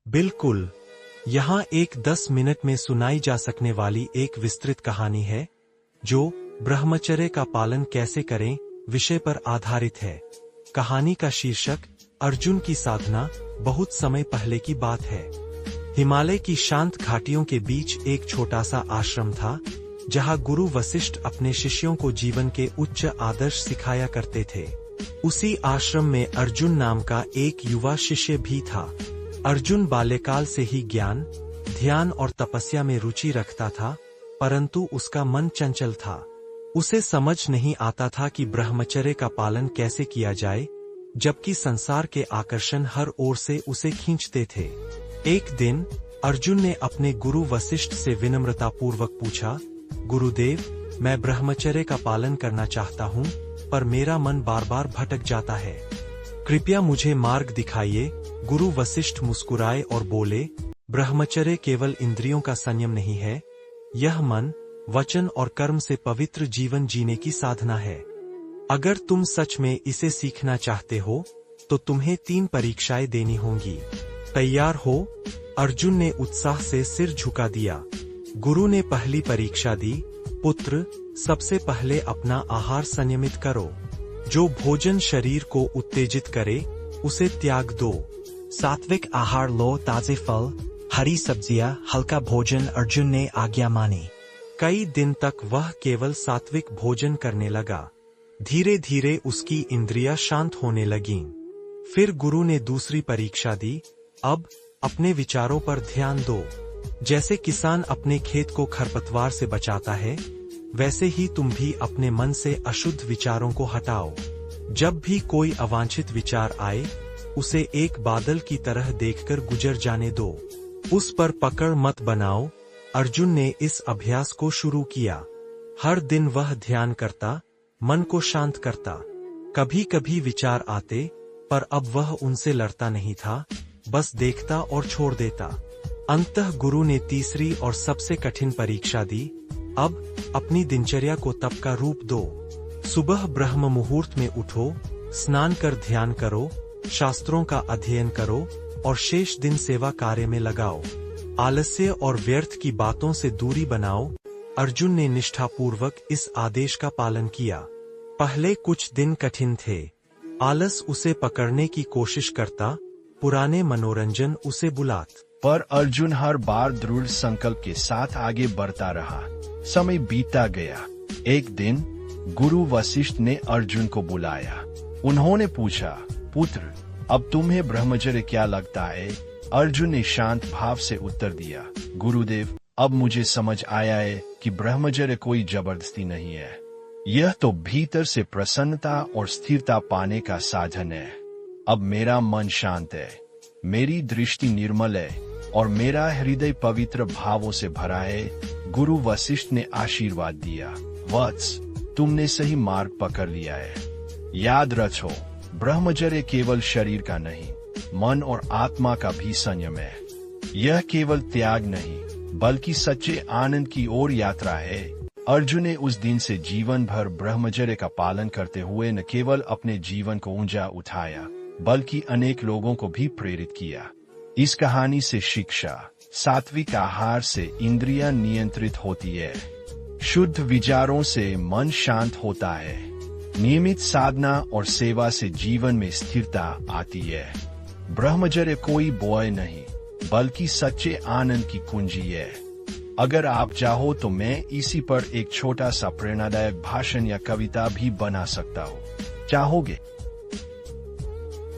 बिल्कुल। यहाँ एक 10 मिनट में सुनाई जा सकने वाली एक विस्तृत कहानी है, जो ब्रह्मचर्य का पालन कैसे करें विषय पर आधारित है। कहानी का शीर्षक अर्जुन की साधना। बहुत समय पहले की बात है। हिमालय की शांत घाटियों के बीच एक छोटा सा आश्रम था, जहाँ गुरु वशिष्ठ अपने शिष्यों को जीवन के उच्च आदर्श सिखाया करते थे। उसी आश्रम में अर्जुन नाम का एक युवा शिष्य भी था। अर्जुन बाल्यकाल से ही ज्ञान, ध्यान और तपस्या में रुचि रखता था, परंतु उसका मन चंचल था। उसे समझ नहीं आता था कि ब्रह्मचर्य का पालन कैसे किया जाए, जबकि संसार के आकर्षण हर ओर से उसे खींचते थे। एक दिन अर्जुन ने अपने गुरु वशिष्ठ से विनम्रतापूर्वक पूछा, गुरुदेव, मैं ब्रह्मचर्य का पालन करना चाहता हूँ, पर मेरा मन बार बार भटक जाता है। कृपया मुझे मार्ग दिखाइए। गुरु वशिष्ठ मुस्कुराए और बोले, ब्रह्मचर्य केवल इंद्रियों का संयम नहीं है, यह मन, वचन और कर्म से पवित्र जीवन जीने की साधना है। अगर तुम सच में इसे सीखना चाहते हो, तो तुम्हें 3 परीक्षाएं देनी होंगी। तैयार हो? अर्जुन ने उत्साह से सिर झुका दिया। गुरु ने पहली परीक्षा दी, पुत्र, सबसे पहले अपना आहार संयमित करो। जो भोजन शरीर को उत्तेजित करे, उसे त्याग दो। सात्विक आहार लो, ताजे फल, हरी सब्जियां, हल्का भोजन। अर्जुन ने आज्ञा मानी। कई दिन तक वह केवल सात्विक भोजन करने लगा। धीरे धीरे उसकी इंद्रियां शांत होने लगीं। फिर गुरु ने दूसरी परीक्षा दी, अब अपने विचारों पर ध्यान दो। जैसे किसान अपने खेत को खरपतवार से बचाता है, वैसे ही तुम भी अपने मन से अशुद्ध विचारों को हटाओ। जब भी कोई अवांछित विचार आए, उसे एक बादल की तरह देखकर गुजर जाने दो। उस पर पकड़ मत बनाओ। अर्जुन ने इस अभ्यास को शुरू किया। हर दिन वह ध्यान करता, मन को शांत करता। कभी कभी विचार आते, पर अब वह उनसे लड़ता नहीं था, बस देखता और छोड़ देता। अंततः गुरु ने तीसरी और सबसे कठिन परीक्षा दी, अब अपनी दिनचर्या को तप का रूप दो। सुबह ब्रह्म मुहूर्त में उठो, स्नान कर ध्यान करो, शास्त्रों का अध्ययन करो और शेष दिन सेवा कार्य में लगाओ। आलस्य और व्यर्थ की बातों से दूरी बनाओ। अर्जुन ने निष्ठापूर्वक इस आदेश का पालन किया। पहले कुछ दिन कठिन थे। आलस उसे पकड़ने की कोशिश करता, पुराने मनोरंजन उसे बुलात। पर अर्जुन हर बार दृढ़ संकल्प के साथ आगे बढ़ता रहा। समय बीतता गया। एक दिन गुरु वशिष्ठ ने अर्जुन को बुलाया। उन्होंने पूछा, पुत्र, अब तुम्हें ब्रह्मचर्य क्या लगता है? अर्जुन ने शांत भाव से उत्तर दिया, गुरुदेव, अब मुझे समझ आया है कि ब्रह्मचर्य कोई जबरदस्ती नहीं है। यह तो भीतर से प्रसन्नता और स्थिरता पाने का साधन है। अब मेरा मन शांत है, मेरी दृष्टि निर्मल है और मेरा हृदय पवित्र भावों से भरा है। गुरु वशिष्ठ ने आशीर्वाद दिया, वत्स, तुमने सही मार्ग पकड़ लिया है। याद रखो, ब्रह्मचर्य केवल शरीर का नहीं, मन और आत्मा का भी संयम है। यह केवल त्याग नहीं, बल्कि सच्चे आनंद की ओर यात्रा है। अर्जुन ने उस दिन से जीवन भर ब्रह्मचर्य का पालन करते हुए न केवल अपने जीवन को ऊंचा उठाया, बल्कि अनेक लोगों को भी प्रेरित किया। इस कहानी से शिक्षा, सात्विक आहार से इंद्रियां नियंत्रित होती है, शुद्ध विचारों से मन शांत होता है, नियमित साधना और सेवा से जीवन में स्थिरता आती है। ब्रह्मचर्य कोई बोझ नहीं, बल्कि सच्चे आनंद की कुंजी है। अगर आप चाहो तो मैं इसी पर एक छोटा सा प्रेरणादायक भाषण या कविता भी बना सकता हूँ। चाहोगे?